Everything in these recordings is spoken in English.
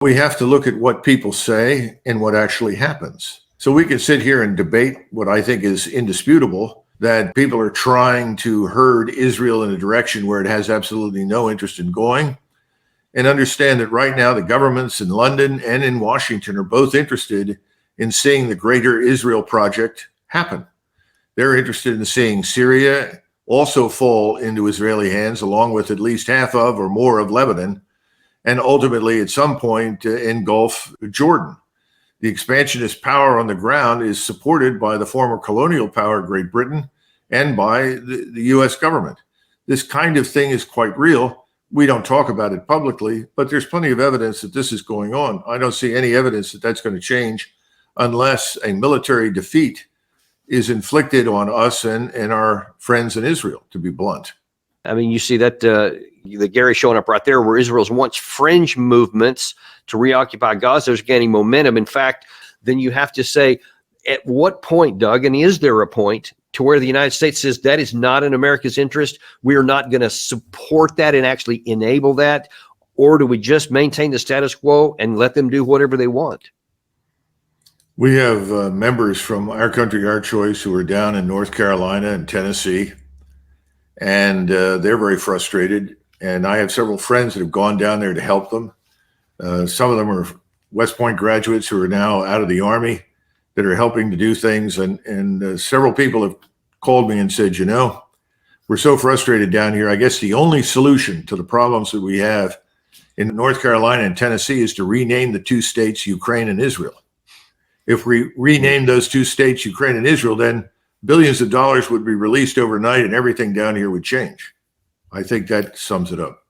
We have to look at what people say and what actually happens. So we can sit here and debate what I think is indisputable, that people are trying to herd Israel in a direction where it has absolutely no interest in going, and understand that right now the governments in London and in Washington are both interested in seeing the greater Israel project happen. They're interested in seeing Syria also fall into Israeli hands, along with at least half of or more of Lebanon, and ultimately at some point engulf Jordan. The expansionist power on the ground is supported by the former colonial power, Great Britain, and by the US government. This kind of thing is quite real. We don't talk about it publicly, but there's plenty of evidence that this is going on. I don't see any evidence that that's going to change unless a military defeat is inflicted on us and our friends in Israel, to be blunt. I mean, you see that the Gary showing up right there, where Israel's once fringe movements to reoccupy Gaza is gaining momentum. In fact, then you have to say, at what point, Doug, and is there a point to where the United States says that is not in America's interest? We are not going to support that and actually enable that? Or do we just maintain the status quo and let them do whatever they want? We have members from Our Country, Our Choice who are down in North Carolina and Tennessee, and they're very frustrated. And I have several friends that have gone down there to help them. Some of them are West Point graduates who are now out of the Army that are helping to do things. And several people have called me and said, we're so frustrated down here. I guess the only solution to the problems that we have in North Carolina and Tennessee is to rename the two states, Ukraine and Israel. If we rename those two states, Ukraine and Israel, then billions of dollars would be released overnight and everything down here would change. I think that sums it up.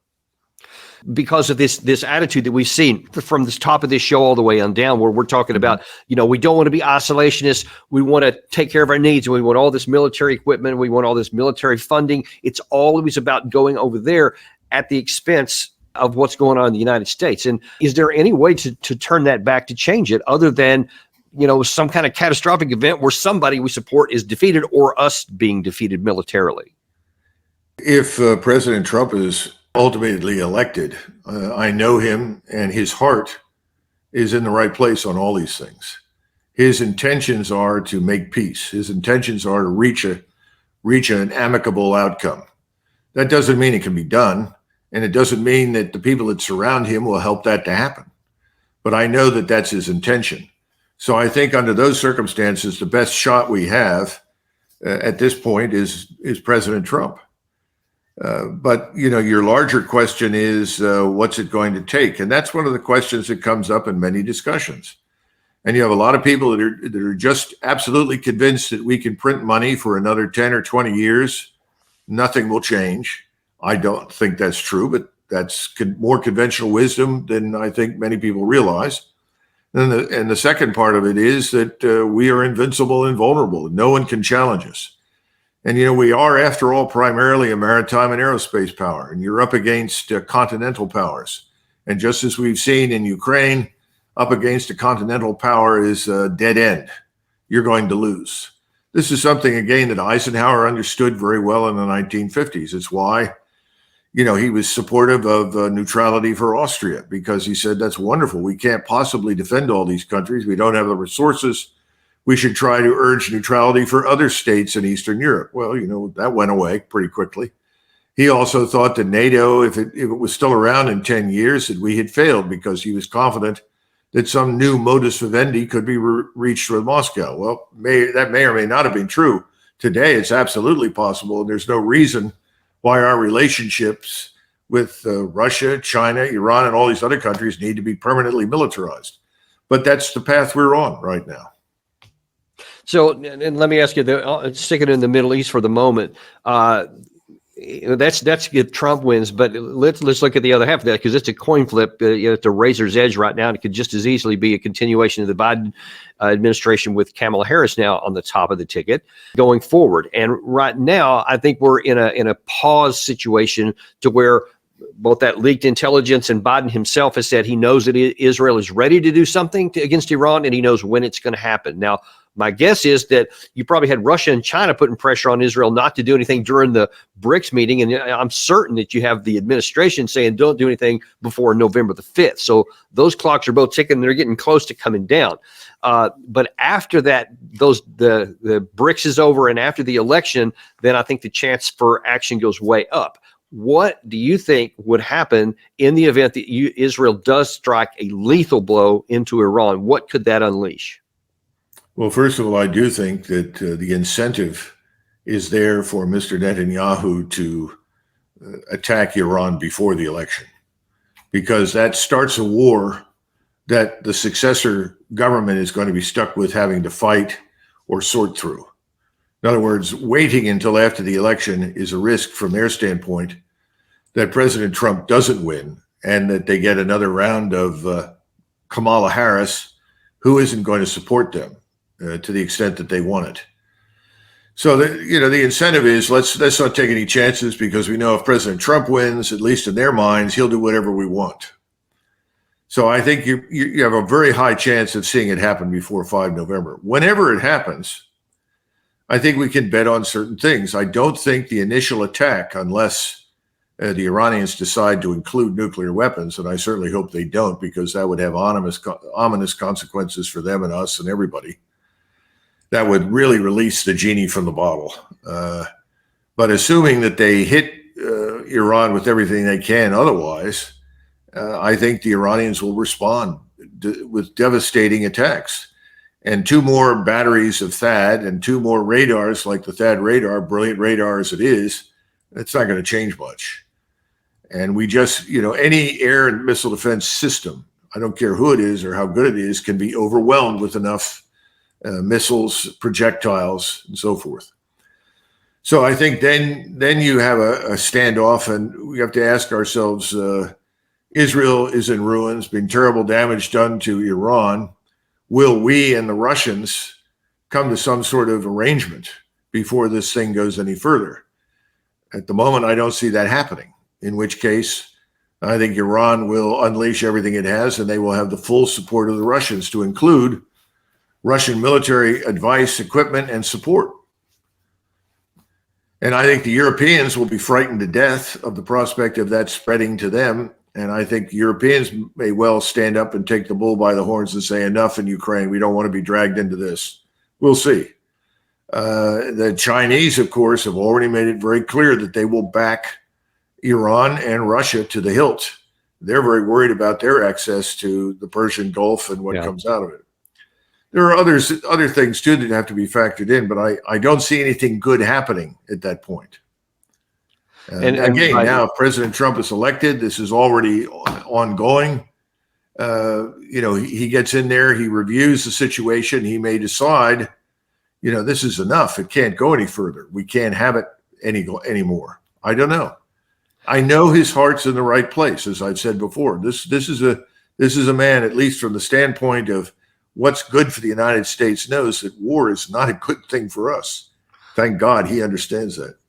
Because of this attitude that we've seen from the top of this show all the way on down, where we're talking about, we don't want to be isolationists. We want to take care of our needs. And we want all this military equipment. We want all this military funding. It's always about going over there at the expense of what's going on in the United States. And is there any way to turn that back, to change it, other than some kind of catastrophic event where somebody we support is defeated, or us being defeated militarily? If President Trump is ultimately elected, I know him, and his heart is in the right place on all these things. His intentions are to make peace. His intentions are to reach an amicable outcome. That doesn't mean it can be done, and it doesn't mean that the people that surround him will help that to happen. But I know that that's his intention. So I think under those circumstances, the best shot we have at this point is President Trump. But your larger question is, what's it going to take? And that's one of the questions that comes up in many discussions. And you have a lot of people that are just absolutely convinced that we can print money for another 10 or 20 years. Nothing will change. I don't think that's true, but that's more conventional wisdom than I think many people realize. And the second part of it is that we are invincible and vulnerable. No one can challenge us. And, we are, after all, primarily a maritime and aerospace power, and you're up against continental powers. And just as we've seen in Ukraine, up against a continental power is a dead end. You're going to lose. This is something, again, that Eisenhower understood very well in the 1950s. It's why, he was supportive of neutrality for Austria, because he said, that's wonderful. We can't possibly defend all these countries. We don't have the resources. We should try to urge neutrality for other states in Eastern Europe. Well, that went away pretty quickly. He also thought that NATO, if it was still around in 10 years, that we had failed, because he was confident that some new modus vivendi could be reached with Moscow. Well, that may or may not have been true. Today, it's absolutely possible, and there's no reason why our relationships with Russia, China, Iran, and all these other countries need to be permanently militarized. But that's the path we're on right now. So, and let me ask you, stick it in the Middle East for the moment. That's if Trump wins, but let's look at the other half of that, because it's a coin flip. It's a razor's edge right now. And it could just as easily be a continuation of the Biden administration with Kamala Harris now on the top of the ticket going forward. And right now, I think we're in a pause situation to where both that leaked intelligence and Biden himself has said he knows that Israel is ready to do something against Iran, and he knows when it's going to happen. Now, My guess is that you probably had Russia and China putting pressure on Israel not to do anything during the BRICS meeting. And I'm certain that you have the administration saying don't do anything before November the 5th. So those clocks are both ticking. They're getting close to coming down. But after that, the BRICS is over, and after the election, then I think the chance for action goes way up. What do you think would happen in the event that Israel does strike a lethal blow into Iran? What could that unleash? Well, first of all, I do think that the incentive is there for Mr. Netanyahu to attack Iran before the election, because that starts a war that the successor government is going to be stuck with having to fight or sort through. In other words, waiting until after the election is a risk from their standpoint that President Trump doesn't win and that they get another round of Kamala Harris, who isn't going to support them to the extent that they want it. So, the incentive is let's not take any chances, because we know if President Trump wins, at least in their minds, he'll do whatever we want. So I think you have a very high chance of seeing it happen before 5 November. Whenever it happens, I think we can bet on certain things. I don't think the initial attack, unless the Iranians decide to include nuclear weapons, and I certainly hope they don't, because that would have ominous consequences for them and us and everybody. That would really release the genie from the bottle. But assuming that they hit Iran with everything they can otherwise, I think the Iranians will respond with devastating attacks. And 2 more batteries of THAAD and 2 more radars like the THAAD radar, brilliant radar as it is, it's not going to change much. And we just, any air and missile defense system, I don't care who it is or how good it is, can be overwhelmed with enough missiles, projectiles, and so forth. So I think then you have a standoff, and we have to ask ourselves, Israel is in ruins, being terrible damage done to Iran. Will we and the Russians come to some sort of arrangement before this thing goes any further? At the moment, I don't see that happening, in which case I think Iran will unleash everything it has, and they will have the full support of the Russians, to include Russian military advice, equipment, and support. And I think the Europeans will be frightened to death of the prospect of that spreading to them. And I think Europeans may well stand up and take the bull by the horns and say, enough in Ukraine. We don't want to be dragged into this. We'll see. The Chinese, of course, have already made it very clear that they will back Iran and Russia to the hilt. They're very worried about their access to the Persian Gulf and what comes out of it. There are other things, too, that have to be factored in, but I don't see anything good happening at that point. And again, now if President Trump is elected, this is already ongoing. He gets in there, he reviews the situation, he may decide, this is enough. It can't go any further. We can't have it anymore. I don't know. I know his heart's in the right place, as I've said before. This is a man, at least from the standpoint of what's good for the United States, knows that war is not a good thing for us. Thank God he understands that.